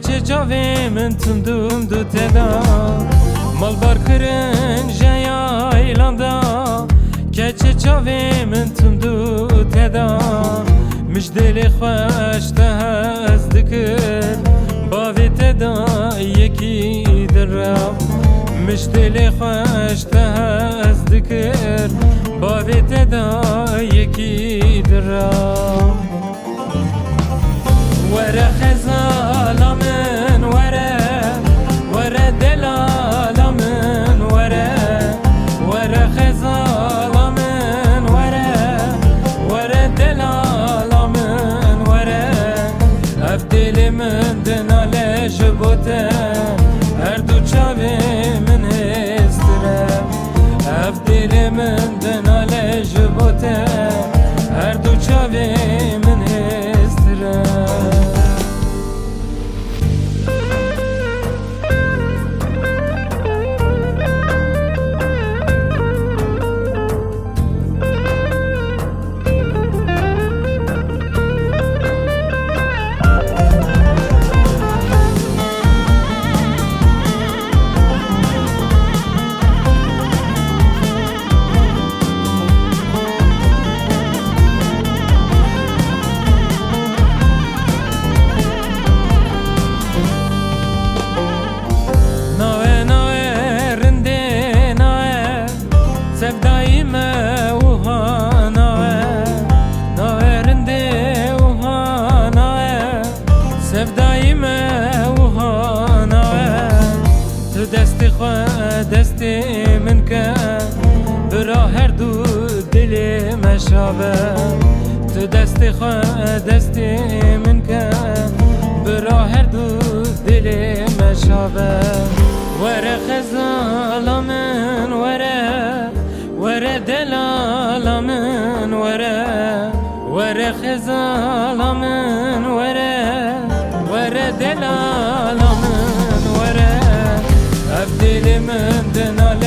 keçe cavê min tundum du teda malbar kirin jaya eylanda keçe çavê min tundu teda müjdeli xweş te hez dikir bavê te da yekî dira müjdeli xweş te hez dikir bavê te da yekî dira were xezala min were were delala min were were xezala min were were delala min were ev dilê min dinale ji bo te her du çavê min hêztire ev dilê min dinale ji bo te her du çavê min hêztire. دستی خواه دستی من که برا هر دو دلی مشابه تو دستی خواه دستی من که برا هر دو دلی مشابه وره خزالا من وره وره دلالا من وره وره خزالا من وره وره دلالا من وره اف دل من دنال